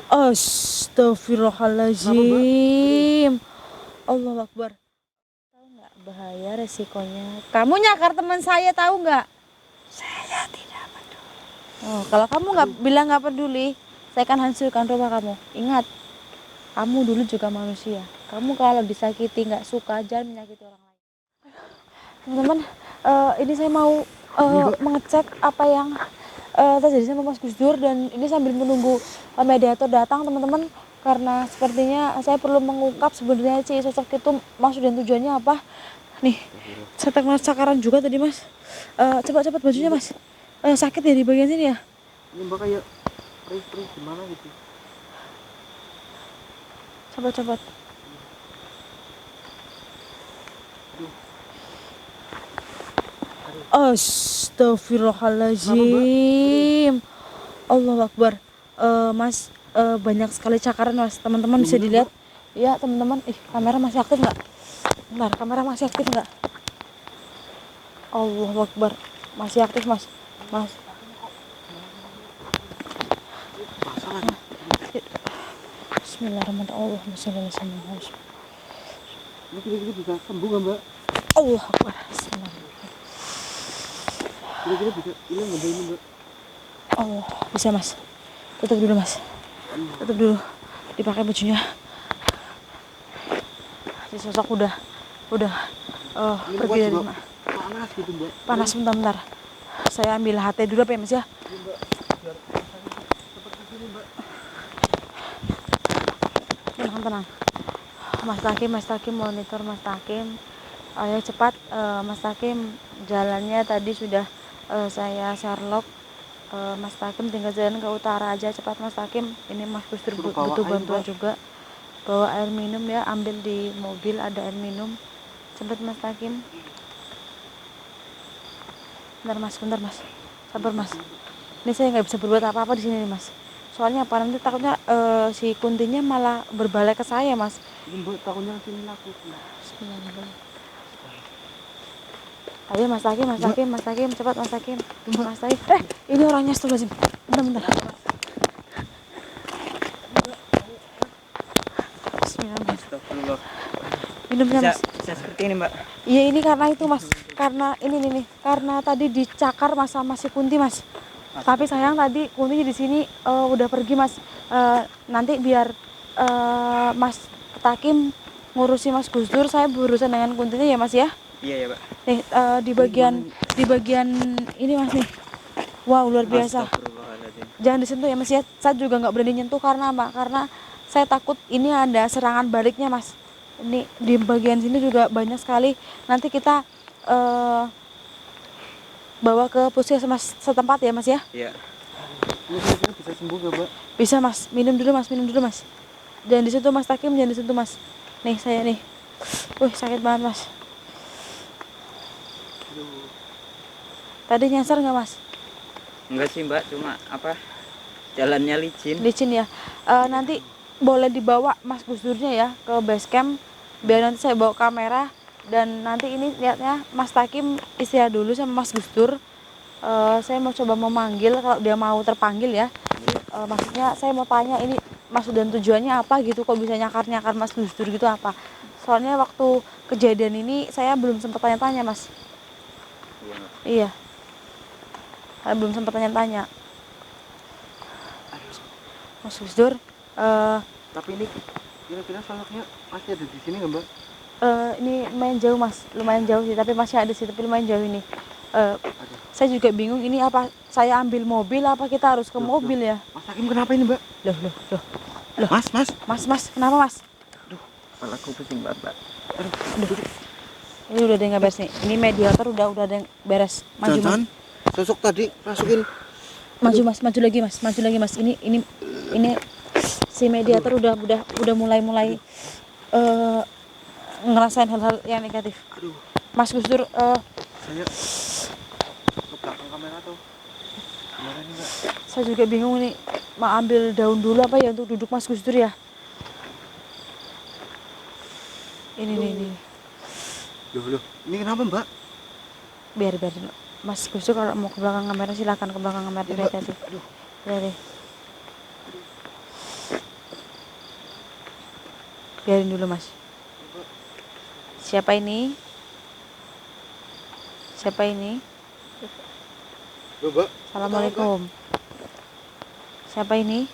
Astagfirullahaladzim. Allahu Akbar. Tahu nggak bahaya resikonya? Kamu nyakar teman saya, tahu nggak? Saya tidak peduli. Oh, kalau kamu nggak bilang nggak peduli, saya akan hancurkan rumah kamu. Ingat, kamu dulu juga manusia. Kamu kalau disakiti nggak suka, jangan menyakiti orang lain. Teman-teman, ini saya mau mengecek apa yang terjadi sama Mas Gus Dur, dan ini sambil menunggu mediator datang, teman-teman, karena sepertinya saya perlu mengungkap sebenarnya si sosok itu maksud dan tujuannya apa. Nih, saya terkena cakaran juga tadi, Mas. Cepat-cepat bajunya, Mas. Sakit ya di bagian sini ya? Ini mbak kayak perih-perih gimana gitu. Cepat-cepat. Astagfirullahaladzim. Allahu Akbar. Mas, banyak sekali cakaran, Mas. Teman-teman bisa dilihat. Ya, teman-teman. Kamera masih aktif nggak? Bentar, kamera masih aktif nggak? Allahu Akbar. Masih aktif, Mas. Mas. Bismillahirrahmanirrahim. Ini kira-kira bisa sembuh nggak mbak? Allahu Akbar. Bismillahirrahmanirrahim. Kira-kira bisa hilang nggak mbak ini mbak? Allah, bisa, Mas. Tutup dulu, Mas. Tutup dulu. Dipakai bajunya. Si sosok udah pergi dari rumah. Panas gitu mbak. Panas, bentar. Saya ambil HT dulu apa ya, Mas ya? Tenang. Mas Takim monitor, Mas Takim. Ayo cepat, Mas Takim, jalannya tadi sudah saya Sherlock. Mas Takim tinggal jalan ke utara aja, cepat Mas Takim. Ini Mas Gus Dur butuh bantuan juga. Bawa air minum ya, ambil di mobil ada air minum. Cepat Mas Takim. Bentar Mas, sabar Mas. Ini saya nggak bisa berbuat apa-apa di sini nih, Mas. Soalnya apa, nanti takutnya si kuntinya malah berbalik ke saya, Mas. Ini mbak takutnya sini laku. Bismillahirrahmanirrahim. Ayo Mas Takim, cepat Mas Takim. Ini orangnya, astagfirullahaladzim. Bentar. Bismillahirrahmanirrahim. Minumnya, Mas. Bisa seperti ini mbak. Iya, ini karena itu, Mas. Karena ini nih. Karena tadi dicakar Mas sama si Kunti, Mas. Tapi sayang tadi Kunti di sini udah pergi, Mas. Nanti biar Mas Takim ngurusi Mas Gus Dur, saya berurusan dengan Kuntinya ya, Mas ya. Iya ya mbak. Nih, di bagian ini, Mas nih. Wow, luar biasa. Jangan disentuh ya, Mas ya. Saya juga nggak berani nyentuh karena apa? Karena saya takut ini ada serangan baliknya, Mas. Ini di bagian sini juga banyak sekali. Nanti kita bawa ke puskesmas setempat ya, Mas ya. Iya. Ini kira-kira bisa sembuh gak mbak? Bisa, Mas. Minum dulu Mas. Jangan disentuh Mas Takim, jangan disentuh, Mas. Nih saya nih. Sakit banget, Mas. Tadi nyasar nggak, Mas? Enggak sih mbak, cuma apa, jalannya licin ya. Nanti boleh dibawa Mas Gus Durnya ya ke base camp, biar nanti saya bawa kamera. Dan nanti ini lihatnya Mas Takim istirahat dulu sama Mas Gus Dur. Saya mau coba memanggil kalau dia mau terpanggil ya. Maksudnya saya mau tanya ini maksud dan tujuannya apa gitu, kok bisa nyakar Mas Gus Dur gitu apa. Soalnya waktu kejadian ini saya belum sempat tanya-tanya, Mas. Iya. Saya belum sempat tanya-tanya. Mas Gus Dur, tapi ini kira-kira sosoknya masih ada di sini nggak mbak? Ini lumayan jauh, Mas. Lumayan jauh sih, tapi masih ada sih, tapi lumayan jauh ini. Saya juga bingung ini apa saya ambil mobil apa kita harus ke mobil ya. Mas Hakim kenapa ini mbak? Loh. Mas, kenapa, Mas? Aduh, kepalaku pusing banget mbak. Aduh. Ini udah ada yang beres nih. Ini mediator udah ada yang beres. Maju, Mas. Sosok tadi masukin. Maju lagi Mas. Ini si mediator udah mulai ngerasain hal-hal yang negatif. Aduh. Mas Gus Dur, saya ke belakang kamera tuh. Gimana nih mbak? Saya juga bingung nih, mau ambil daun dulu apa ya untuk duduk Mas Gus Dur ya. Ini. Loh. Ini kenapa mbak? Biar Mas Gus Dur kalau mau ke belakang kamera silakan ke belakang kamera. Ya, tadi. aduh. Dari. Biarin dulu mas. Mbak. Siapa ini? Siapa ini? Loh, Mbak. Assalamualaikum. Siapa ini?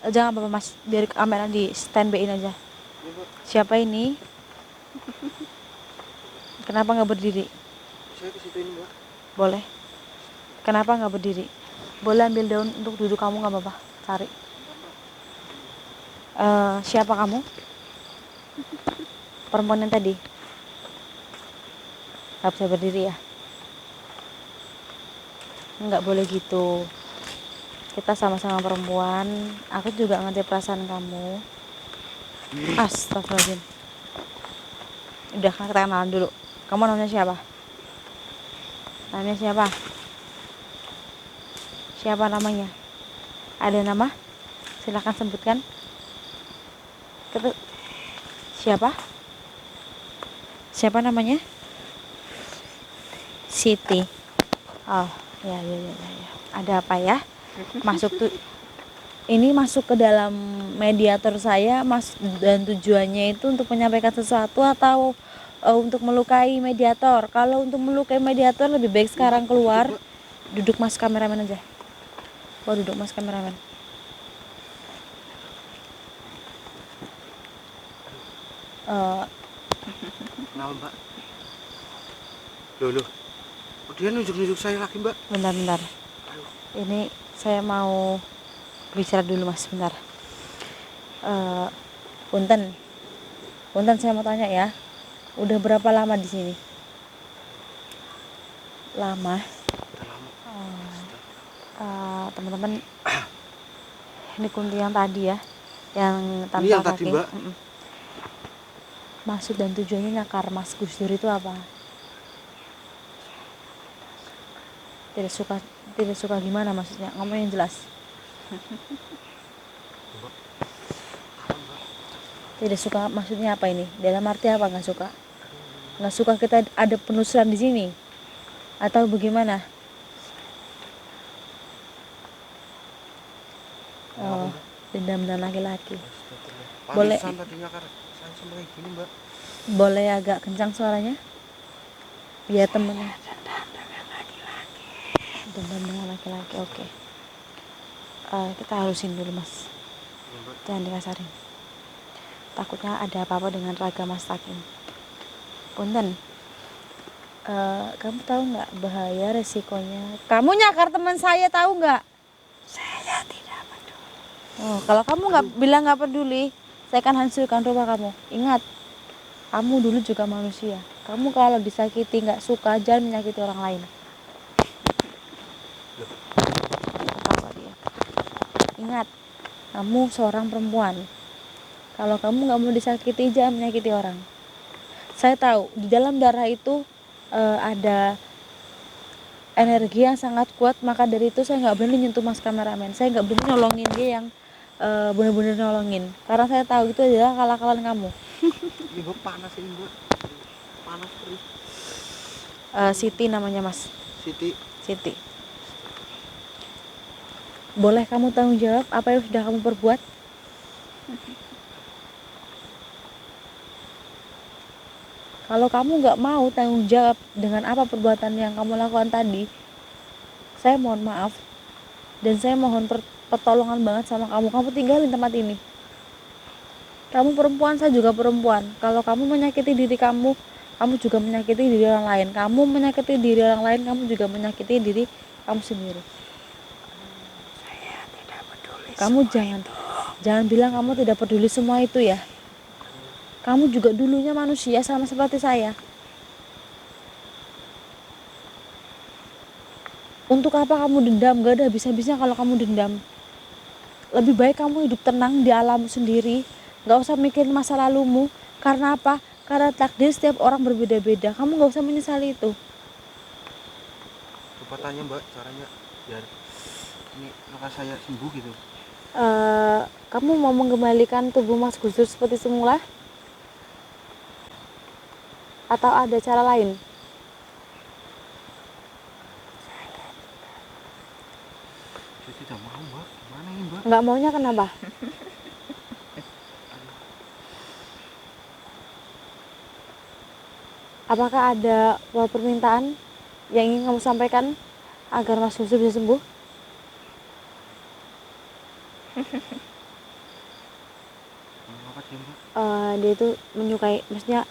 Jangan apa-apa mas, biar kamera di standby-in aja. Iya, Mbak. Siapa ini? Kenapa nggak berdiri? Saya ke situ ini, Mbak. Boleh. Kenapa nggak berdiri? Boleh ambil daun untuk duduk kamu nggak apa-apa. Cari. Siapa kamu? Perempuan yang tadi? Nggak bisa berdiri ya? Nggak boleh gitu. Kita sama-sama perempuan. Aku juga ngerti perasaan kamu. Astagfirullahaladzim. Udah, kita kenalan dulu. Kamu namanya siapa? Namanya siapa? Siapa namanya? Ada nama? Silakan sebutkan. Siapa? Siapa namanya? Siti. Oh, ya. Ada apa ya? Ini masuk ke dalam mediator saya, Mas, dan tujuannya itu untuk menyampaikan sesuatu atau untuk melukai mediator. Kalau untuk melukai mediator lebih baik sekarang keluar. Duduk Mas kameramen aja. Duduk Mas kameramen. Kenapa, Mbak? Loh. Dia nunjuk-nunjuk saya lagi, Mbak. Bentar. Ini saya mau bicara dulu Mas, bentar. Punten saya mau tanya ya. Udah berapa lama di sini? Lama. Teman-teman, ini kunti yang tadi ya, yang tanpa Ini yang kaki. tadi, Mbak. Maksud dan tujuannya nyakar Mas Gus Dur itu apa? Tidak suka gimana maksudnya? Ngomong yang jelas. Tidak suka maksudnya apa ini? Dalam arti apa nggak suka? Nggak suka kita ada penelusuran di sini? Atau bagaimana? Oh, dendam dan laki-laki. Boleh. Pantesan tadinya kan saya sampai kayak gini, Mbak. Boleh agak kencang suaranya? Biar temennya. Dendam dengan laki-laki. Oke. Kita halusin dulu Mas. Jangan dikasarin. Takutnya ada apa-apa dengan raga Mas Takim. Punten. Kamu tahu nggak bahaya resikonya? Kamu nyakar teman saya, tahu nggak? Saya tidak peduli. Oh, kalau kamu nggak bilang nggak peduli, saya akan hancurkan rumah kamu. Ingat, kamu dulu juga manusia. Kamu kalau disakiti nggak suka, jangan menyakiti orang lain. Ketawa dia. Ingat, kamu seorang perempuan. Kalau kamu nggak mau disakiti, jangan menyakiti orang. Saya tahu di dalam darah itu ada energi yang sangat kuat, maka dari itu saya nggak berani nyentuh Mas kameramen. Saya nggak berani nolongin dia yang benar-benar nolongin, karena saya tahu itu adalah akal-akalan kamu. Ini, Mbak, panas ini, Mbak. Panas terus. Siti namanya Mas. Siti. Boleh kamu tanggung jawab apa yang sudah kamu perbuat? Kalau kamu nggak mau tanggung jawab dengan apa perbuatan yang kamu lakukan tadi, saya mohon maaf dan saya mohon pertolongan banget sama kamu. Kamu tinggalin tempat ini. Kamu perempuan, saya juga perempuan. Kalau kamu menyakiti diri kamu, kamu juga menyakiti diri orang lain. Kamu menyakiti diri orang lain, kamu juga menyakiti diri kamu sendiri. Saya tidak peduli. Kamu jangan bilang kamu tidak peduli semua itu ya. Kamu juga dulunya manusia sama seperti saya. Untuk apa kamu dendam? Gak ada habis-habisnya kalau kamu dendam. Lebih baik kamu hidup tenang di alammu sendiri. Gak usah mikirin masa lalumu. Karena apa? Karena takdir setiap orang berbeda-beda. Kamu gak usah menyesali itu. Coba tanya, Mbak, caranya biar ini luka saya sembuh gitu. Kamu mau mengembalikan tubuh Mas Gus Dur seperti semula? Atau ada cara lain? Saya tidak mau, Mbak. Gimana ini, Mbak? Nggak maunya kenapa? Apakah ada permintaan yang ingin kamu sampaikan agar Mas Gusdur bisa sembuh? Apa sih Mbak? Dia itu menyukai, maksudnya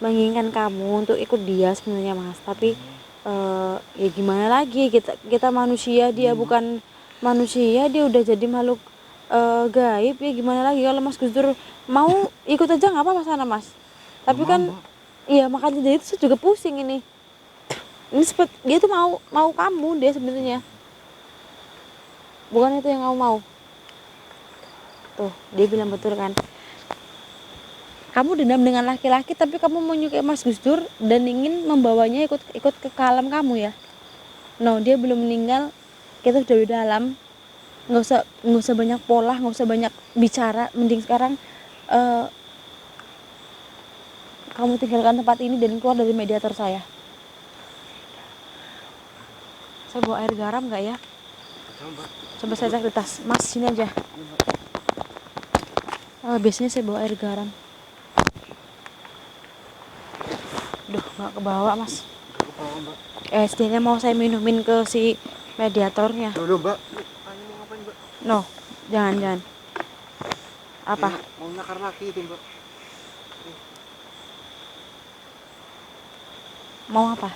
menginginkan kamu untuk ikut dia sebenarnya Mas, tapi ya gimana lagi, kita manusia, dia bukan manusia, dia udah jadi makhluk gaib, ya gimana lagi. Kalau Mas Gusdur mau ikut aja nggak apa masalah Mas, tapi Mau, kan Mbak. iya makanya jadi itu saya juga pusing ini seperti dia tuh mau kamu, dia sebenarnya bukan itu yang kamu mau. Tuh dia bilang betul kan, kamu dendam dengan laki-laki tapi kamu menyukai Mas Gusdur dan ingin membawanya ikut ke alam kamu ya. No, dia belum meninggal, kita sudah di dalam. Nggak usah banyak pola, nggak usah banyak bicara, mending sekarang kamu tinggalkan tempat ini dan keluar dari mediator saya. Saya bawa air garam nggak ya? Ada Mbak. Coba saya cek di tas Mas, sini aja. Ini Mbak. Biasanya saya bawa air garam. Duh, nggak kebawa Mas. Nggak kebawa Mbak. Setidaknya mau saya minumin ke si mediatornya. Loh Mbak. Ini mau ngapain Mbak? No, jangan. Apa? Mau nakar lagi itu Mbak. Mau apa?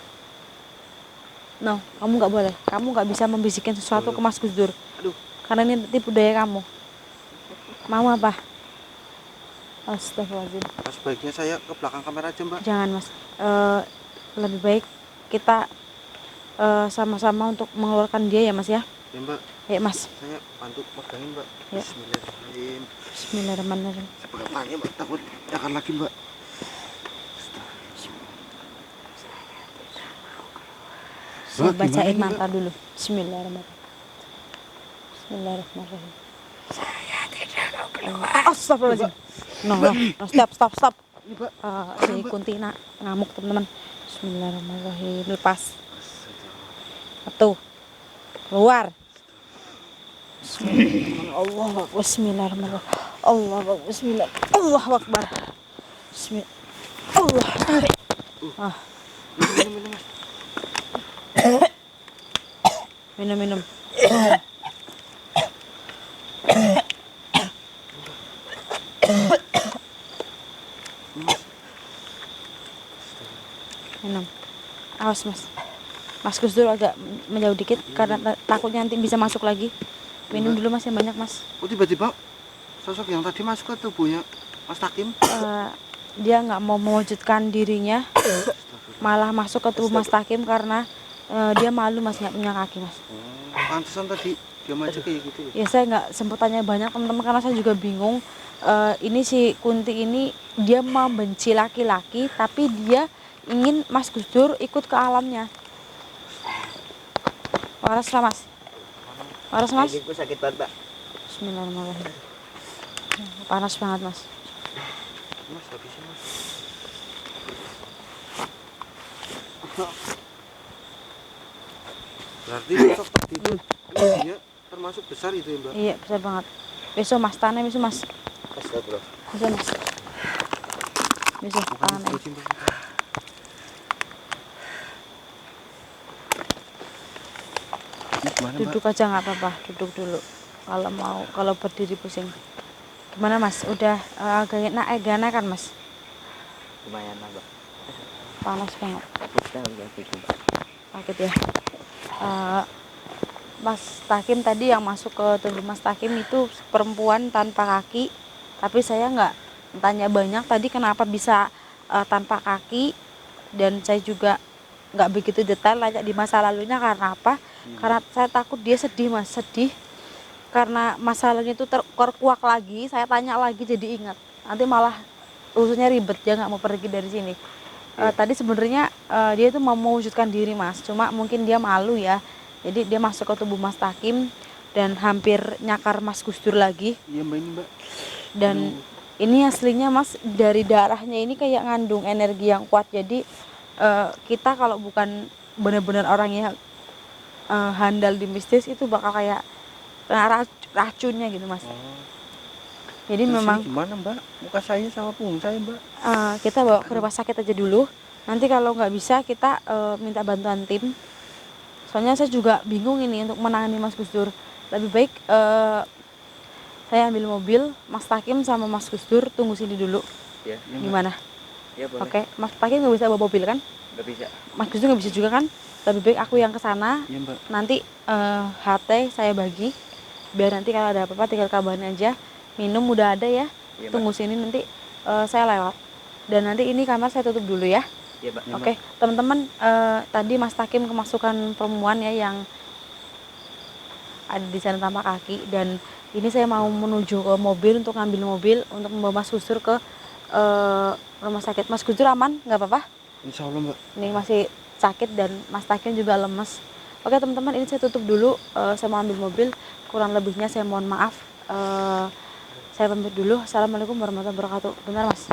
No, kamu nggak boleh. Kamu nggak bisa membisikkan sesuatu ke Mas Gusdur. Aduh. Karena ini tipu daya kamu. Mau apa? Astagfirullahaladzim. Sebaiknya saya ke belakang kamera aja Mbak. Jangan Mas. Lebih baik kita sama-sama untuk mengeluarkan dia ya Mas ya. Ya Mbak. Ya Mas. Saya bantu megangin Mbak. Ya. Bismillahirrahmanirrahim. Bismillahirrahmanirrahim. Saya pegang tangannya Mbak. Takut nakar lagi Mbak. Saya Mbak, bacain gimana mantra dulu. Bismillahirrahmanirrahim. Bismillahirrahmanirrahim. Saya tidak mau keluar. Astagfirullahaladzim. No, stop. Ini Mbak. Si Kuntina ngamuk teman-teman. Bismillahirrahmanirrahim. Lepas. Satu. Keluar. Bismillahirrahmanirrahim. Allah Akbar. Bismillah. Allah. Minum Mas. Minum. Minum. Awas Mas Gusdur agak menjauh dikit karena takutnya nanti bisa masuk lagi. Minum dulu Mas yang banyak Mas. Oh tiba-tiba sosok yang tadi masuk ke tubuhnya Mas Takim. Dia nggak mau mewujudkan dirinya, malah masuk ke tubuh Mas Takim karena dia malu Mas, nggak punya kaki Mas. Pantesan tadi dia maju kayak gitu Ya saya nggak sempat tanya banyak teman-teman karena saya juga bingung. Ini si Kunti ini dia membenci laki-laki tapi dia ingin Mas Gusdur ikut ke alamnya. Waras lah Mas. Kakiku sakit banget Mbak. Bismillahirrahmanirrahim. Panas banget Mas. Mas habisin Mas. Berarti sosok tadi itu dia termasuk besar itu ya Mbak? Iya besar banget. Besok Mas tanam besok Mas. Astagfirullah. Besok Mas. Besok tanam. Bukan Mbak. Gimana Mbak? Duduk aja nggak apa-apa, duduk dulu. Kalau berdiri pusing. Gimana Mas? Udah agak enak kan Mas? Lumayan lah Mbak. Panas banget. Sakit ya. Mas Takim tadi yang masuk ke tubuh Mas Takim itu perempuan tanpa kaki, tapi saya nggak tanya banyak tadi kenapa bisa tanpa kaki, dan saya juga nggak begitu detail tanya di masa lalunya karena apa. Karena saya takut dia sedih Mas, sedih karena masalahnya itu terkuak lagi. Saya tanya lagi jadi ingat, nanti malah urusannya ribet, dia nggak mau pergi dari sini. Tadi sebenarnya dia itu mau mewujudkan diri Mas, cuma mungkin dia malu ya, jadi dia masuk ke tubuh Mas Takim dan hampir nyakar Mas Gusdur lagi. Iya Mbak, ini Mbak. Dan ini aslinya Mas, dari darahnya ini kayak ngandung energi yang kuat, jadi kita kalau bukan benar-benar orangnya handal di mistis itu bakal kayak racunnya gitu Mas. Jadi Terus memang gimana Mbak? Muka saya sama punggung saya Mbak. kita bawa ke rumah sakit aja dulu. Nanti kalau nggak bisa kita minta bantuan tim. Soalnya saya juga bingung ini untuk menangani Mas Gus Dur. Lebih baik saya ambil mobil, Mas Takim sama Mas Gus Dur tunggu sini dulu. Ya, Gimana? ya boleh. Oke, Mas Takim nggak bisa bawa mobil kan? Nggak bisa. Mas Gus Dur nggak bisa juga kan? Lebih baik aku yang ke sana. Iya Mbak. Nanti HT saya bagi. Biar nanti kalau ada apa-apa tinggal kabarin aja. Minum udah ada ya. Iya, Mbak. Tunggu sini nanti saya lewat. Dan nanti ini kamar saya tutup dulu ya. Iya Mbak. Oke, teman-teman, tadi Mas Takim kemasukan perempuan ya yang ada di sana tanpa kaki, dan ini saya mau menuju ke mobil untuk ngambil mobil untuk membawa Mas Gus Dur ke rumah sakit. Mas Gus Dur aman? Nggak apa-apa? Insya Allah Mbak. Ini masih sakit dan Mas Takim juga lemes. Oke teman-teman, ini saya tutup dulu. Saya mau ambil mobil. Kurang lebihnya saya mohon maaf. Saya pamit dulu. Assalamualaikum warahmatullahi wabarakatuh. Benar Mas?